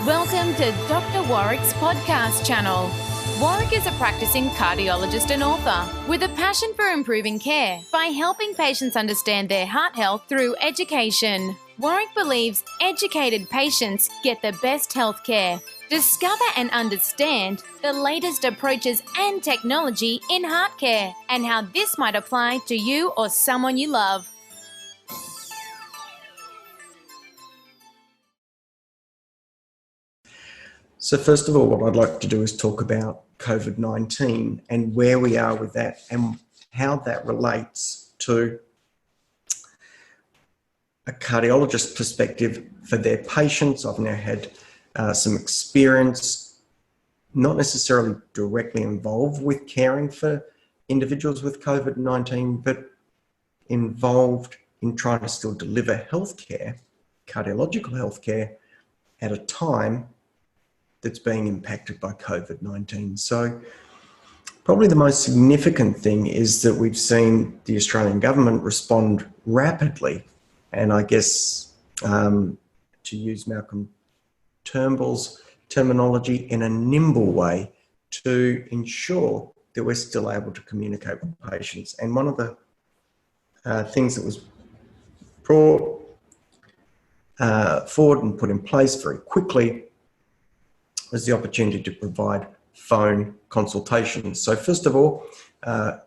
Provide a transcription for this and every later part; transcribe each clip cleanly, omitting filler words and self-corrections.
Welcome to Dr. Warrick's podcast channel. Warrick is a practicing cardiologist and author with a passion for improving care by helping patients understand their heart health through education. Warrick believes educated patients get the best health care. Discover and understand the latest approaches and technology in heart care and how this might apply to you or someone you love. So first of all, what I'd like to do is talk about COVID-19 and where we are with that and how that relates to a cardiologist perspective for their patients. I've now had some experience, not necessarily directly involved with caring for individuals with COVID-19, but involved in trying to still deliver healthcare, cardiological healthcare, at a time that's being impacted by COVID-19. So probably the most significant thing is that we've seen the Australian government respond rapidly, and I guess to use Malcolm Turnbull's terminology, in a nimble way to ensure that we're still able to communicate with patients. And one of the things that was brought forward and put in place very quickly was the opportunity to provide phone consultations. So first of all,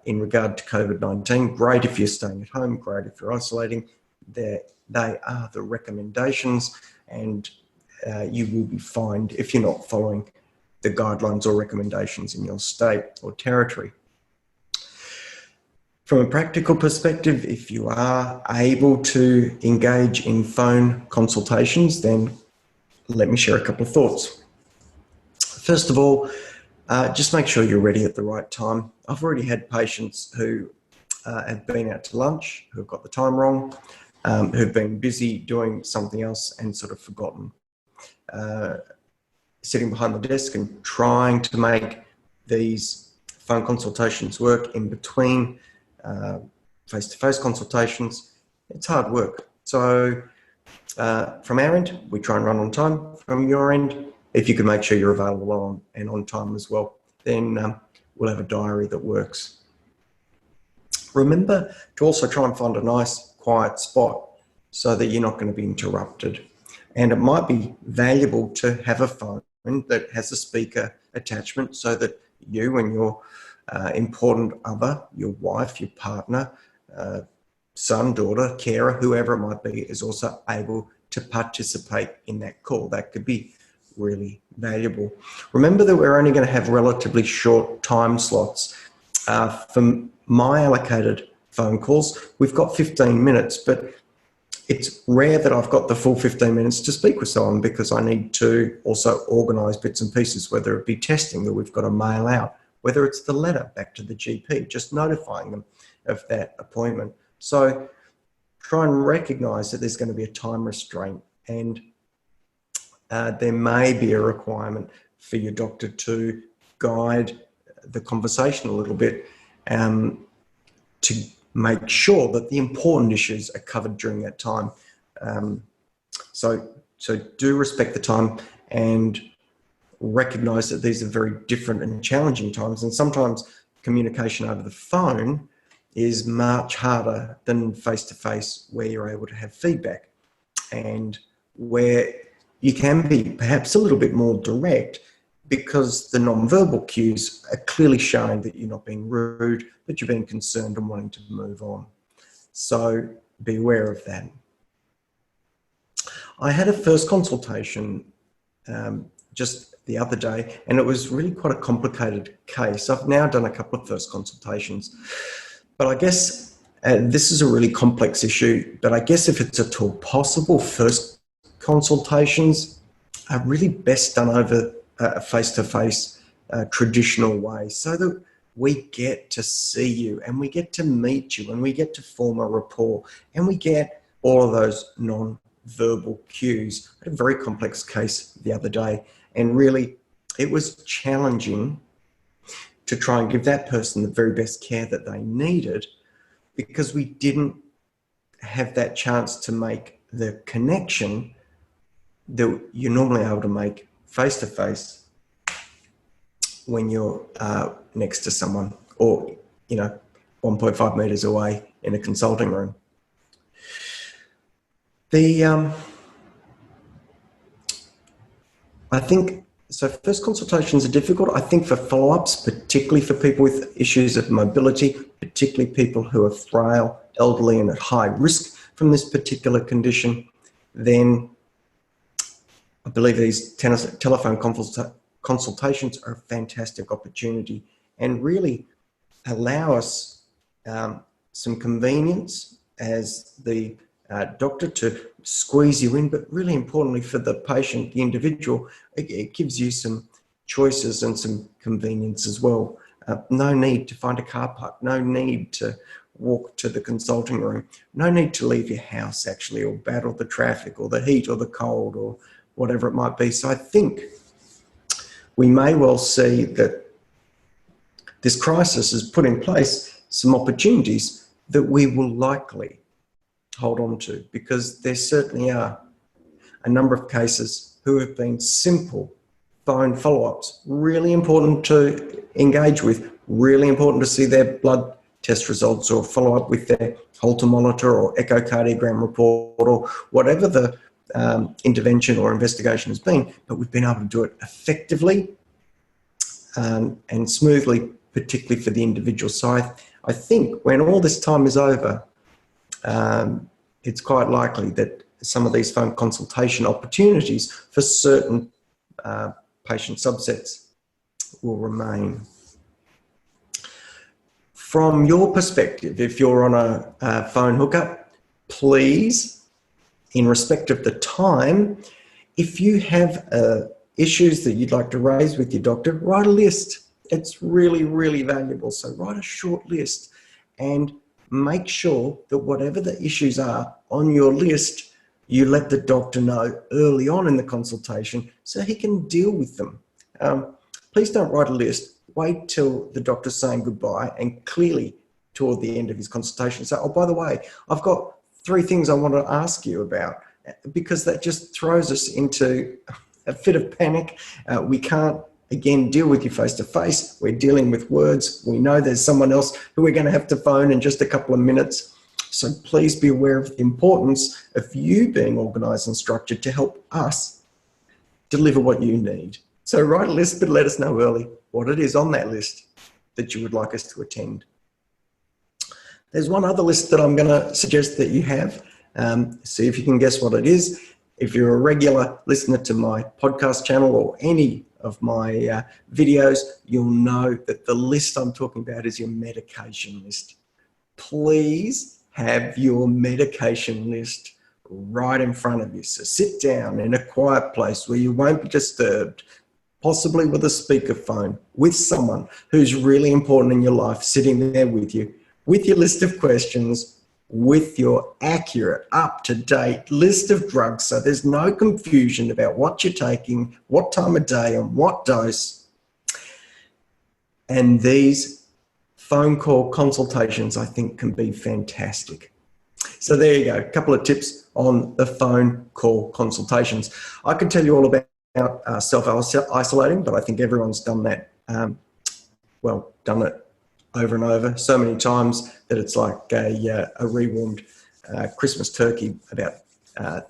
in regard to COVID-19, great if you're staying at home, great if you're isolating. They are the recommendations, and you will be fined if you're not following the guidelines or recommendations in your state or territory. From a practical perspective, if you are able to engage in phone consultations, then let me share a couple of thoughts. First of all, just make sure you're ready at the right time. I've already had patients who have been out to lunch, who've got the time wrong, who've been busy doing something else and sort of forgotten. Sitting behind the desk and trying to make these phone consultations work in between face-to-face consultations, it's hard work. So from our end, we try and run on time. From your end, if you can make sure you're available on time as well, then we'll have a diary that works. Remember to also try and find a nice quiet spot so that you're not going to be interrupted. And it might be valuable to have a phone that has a speaker attachment so that you and your important other, your wife, your partner, son, daughter, carer, whoever it might be, is also able to participate in that call. That could be really valuable. Remember that we're only going to have relatively short time slots. For my allocated phone calls, we've got 15 minutes, but it's rare that I've got the full 15 minutes to speak with someone because I need to also organise bits and pieces, whether it be testing that we've got to mail out, whether it's the letter back to the GP, just notifying them of that appointment. So try and recognise that there's going to be a time restraint, and there may be a requirement for your doctor to guide the conversation a little bit to make sure that the important issues are covered during that time. So do respect the time and recognise that these are very different and challenging times, and sometimes communication over the phone is much harder than face-to-face, where you're able to have feedback and where you can be perhaps a little bit more direct because the non-verbal cues are clearly showing that you're not being rude, but you're being concerned and wanting to move on. So be aware of that. I had a first consultation just the other day, and it was really quite a complicated case. I've now done a couple of first consultations, but I guess this is a really complex issue, but I guess if it's at all possible, first consultations are really best done over a face-to-face traditional way so that we get to see you and we get to meet you and we get to form a rapport and we get all of those non-verbal cues. I had a very complex case the other day, and really it was challenging to try and give that person the very best care that they needed because we didn't have that chance to make the connection that you're normally able to make face-to-face when you're next to someone, or 1.5 meters away in a consulting room. I think, so first consultations are difficult. I think for follow-ups, particularly for people with issues of mobility, particularly people who are frail, elderly and at high risk from this particular condition, then I believe these telephone consultations are a fantastic opportunity and really allow us some convenience as the doctor to squeeze you in, but really importantly for the patient, the individual, it gives you some choices and some convenience as well. No need to find a car park, no need to walk to the consulting room, no need to leave your house actually, or battle the traffic or the heat or the cold or whatever it might be. So I think we may well see that this crisis has put in place some opportunities that we will likely hold on to, because there certainly are a number of cases who have been simple phone follow-ups, really important to engage with, really important to see their blood test results or follow up with their Holter monitor or echocardiogram report or whatever the intervention or investigation has been, but we've been able to do it effectively and smoothly, particularly for the individual. So I think when all this time is over, it's quite likely that some of these phone consultation opportunities for certain patient subsets will remain. From your perspective, if you're on a phone hookup, please, in respect of the time, if you have issues that you'd like to raise with your doctor, write a list. It's really, really valuable. So write a short list and make sure that whatever the issues are on your list, you let the doctor know early on in the consultation so he can deal with them. Please don't write a list. Wait till the doctor's saying goodbye and clearly toward the end of his consultation say, oh, by the way, I've got 3 things I want to ask you about, because that just throws us into a fit of panic. We can't, again, deal with you face-to-face. We're dealing with words. We know there's someone else who we're going to have to phone in just a couple of minutes. So please be aware of the importance of you being organised and structured to help us deliver what you need. So write a list, but let us know early what it is on that list that you would like us to attend. There's one other list that I'm going to suggest that you have. See if you can guess what it is. If you're a regular listener to my podcast channel or any of my videos, you'll know that the list I'm talking about is your medication list. Please have your medication list right in front of you. So sit down in a quiet place where you won't be disturbed, possibly with a speakerphone, with someone who's really important in your life, sitting there with you, with your list of questions, with your accurate, up-to-date list of drugs, so there's no confusion about what you're taking, what time of day, and what dose. And these phone call consultations, I think, can be fantastic. So there you go, a couple of tips on the phone call consultations. I could tell you all about self-isolating, but I think everyone's done that, done it over and over so many times that it's like a rewarmed Christmas turkey about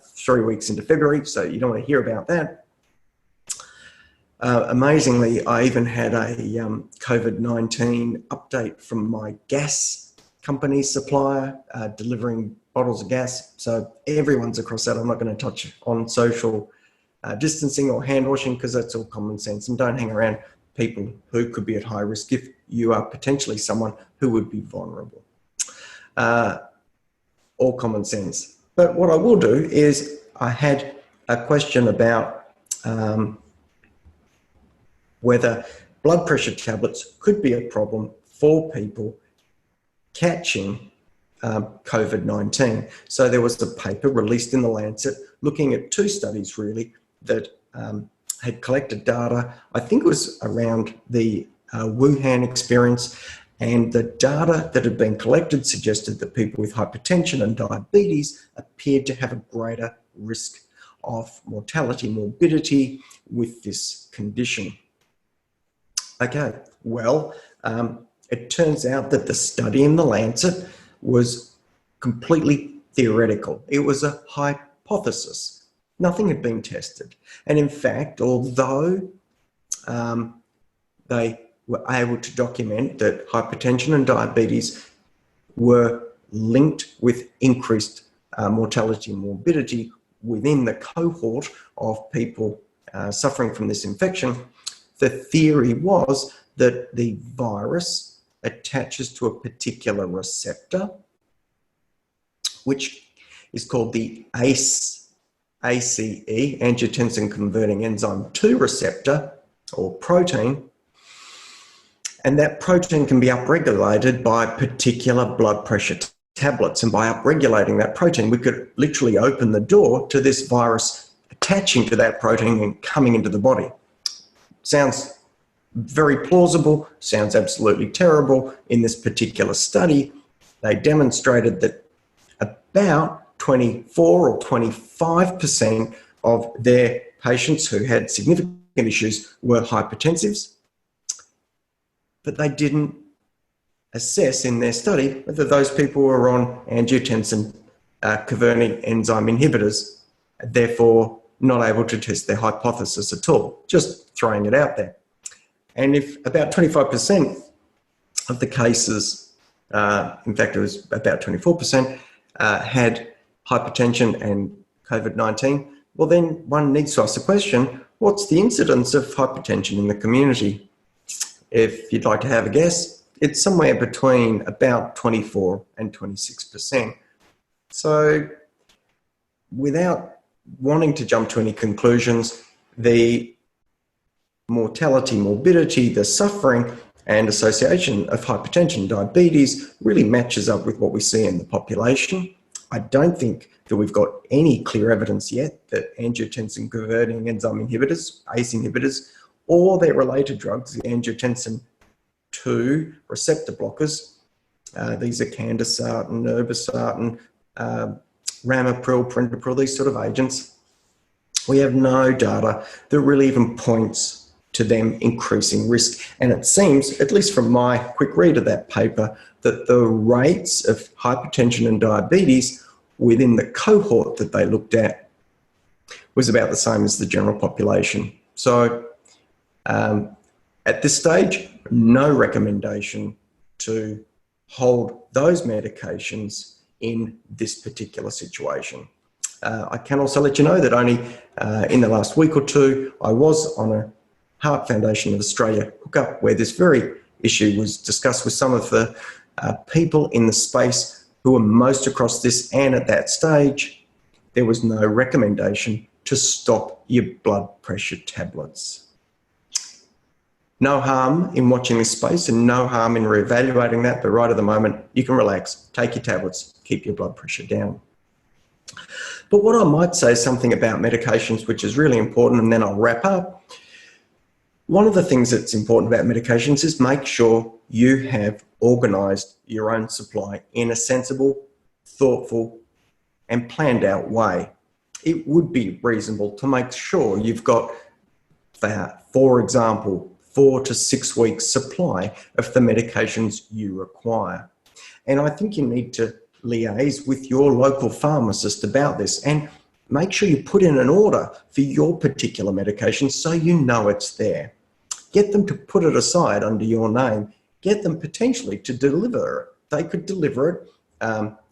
3 weeks into February, so you don't want to hear about that. Amazingly, I even had a COVID-19 update from my gas company supplier delivering bottles of gas, so everyone's across that. I'm not going to touch on social distancing or hand washing because that's all common sense, and don't hang around people who could be at high risk if you are potentially someone who would be vulnerable. All common sense. But what I will do is I had a question about whether blood pressure tablets could be a problem for people catching COVID-19. So there was a paper released in The Lancet looking at 2 studies really that had collected data. I think it was around the Wuhan experience, and the data that had been collected suggested that people with hypertension and diabetes appeared to have a greater risk of mortality, morbidity with this condition. Okay, well, it turns out that the study in The Lancet was completely theoretical. It was a hypothesis. Nothing had been tested. And in fact, although they were able to document that hypertension and diabetes were linked with increased mortality and morbidity within the cohort of people suffering from this infection, the theory was that the virus attaches to a particular receptor, which is called the ACE, angiotensin converting enzyme 2 receptor, or protein, and that protein can be upregulated by particular blood pressure tablets. And by upregulating that protein, we could literally open the door to this virus attaching to that protein and coming into the body. Sounds very plausible, sounds absolutely terrible. In this particular study, they demonstrated that about 24 or 25% of their patients who had significant issues were hypertensives, but they didn't assess in their study whether those people were on angiotensin converting enzyme inhibitors, therefore not able to test their hypothesis at all, just throwing it out there. And if about 25% of the cases, in fact it was about 24%, had hypertension and COVID-19, well then one needs to ask the question, what's the incidence of hypertension in the community? If you'd like to have a guess, it's somewhere between about 24 and 26%. So without wanting to jump to any conclusions, the mortality, morbidity, the suffering and association of hypertension, diabetes really matches up with what we see in the population. I don't think that we've got any clear evidence yet that angiotensin converting enzyme inhibitors, ACE inhibitors, or their related drugs, the angiotensin 2 receptor blockers, these are candesartan, irbesartan, ramipril, perindopril, these sort of agents. We have no data that really even points to them increasing risk. And it seems, at least from my quick read of that paper, that the rates of hypertension and diabetes within the cohort that they looked at was about the same as the general population. So at this stage, no recommendation to hold those medications in this particular situation. I can also let you know that only in the last week or two, I was on a Heart Foundation of Australia hookup where this very issue was discussed with some of the people in the space who were most across this, and at that stage, there was no recommendation to stop your blood pressure tablets. No harm in watching this space and no harm in reevaluating that, but right at the moment, you can relax, take your tablets, keep your blood pressure down. But what I might say is something about medications, which is really important, and then I'll wrap up. One of the things that's important about medications is make sure you have organised your own supply in a sensible, thoughtful and planned out way. It would be reasonable to make sure you've got, for example, 4 to 6 weeks supply of the medications you require. And I think you need to liaise with your local pharmacist about this and make sure you put in an order for your particular medication so you know it's there. Get them to put it aside under your name. Get them potentially to deliver it. They could deliver it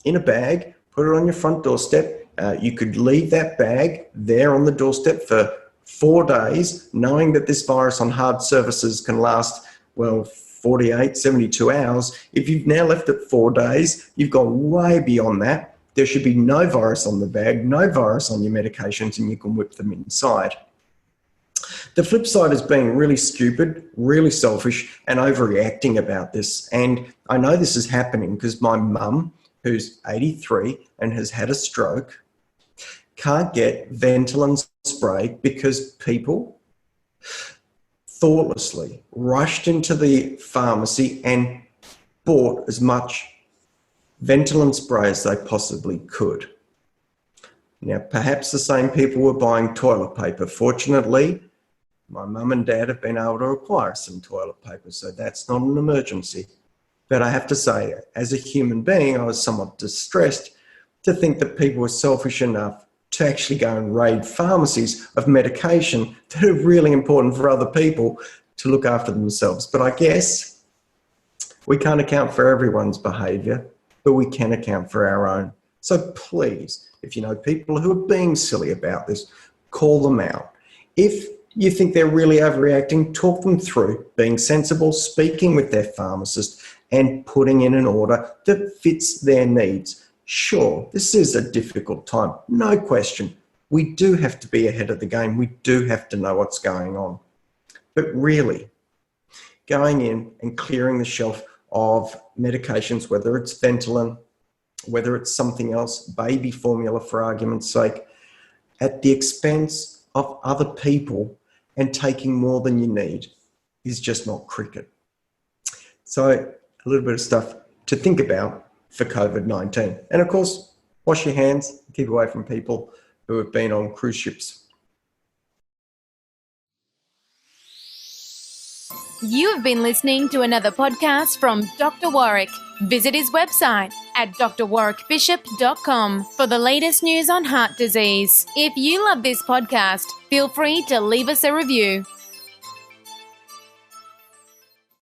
in a bag, put it on your front doorstep. You could leave that bag there on the doorstep for 4 days, knowing that this virus on hard surfaces can last, well, 48, 72 hours. If you've now left it 4 days, you've gone way beyond that. There should be no virus on the bag, no virus on your medications, and you can whip them inside. The flip side is being really stupid, really selfish, and overreacting about this. And I know this is happening because my mum, who's 83 and has had a stroke, can't get Ventolin spray because people thoughtlessly rushed into the pharmacy and bought as much Ventolin spray as they possibly could. Now, perhaps the same people were buying toilet paper. Fortunately, my mum and dad have been able to acquire some toilet paper, so that's not an emergency. But I have to say, as a human being, I was somewhat distressed to think that people were selfish enough to actually go and raid pharmacies of medication that are really important for other people to look after themselves. But I guess we can't account for everyone's behaviour, but we can account for our own. So please, if you know people who are being silly about this, call them out. If you think they're really overreacting, talk them through being sensible, speaking with their pharmacist, and putting in an order that fits their needs. Sure, this is a difficult time, no question. We do have to be ahead of the game. We do have to know what's going on. But really, going in and clearing the shelf of medications, whether it's Ventolin, whether it's something else, baby formula for argument's sake, at the expense of other people and taking more than you need is just not cricket. So a little bit of stuff to think about for COVID-19. And of course, wash your hands, keep away from people who have been on cruise ships. You have been listening to another podcast from Dr. Warrick. Visit his website at drwarrickbishop.com for the latest news on heart disease. If you love this podcast, feel free to leave us a review.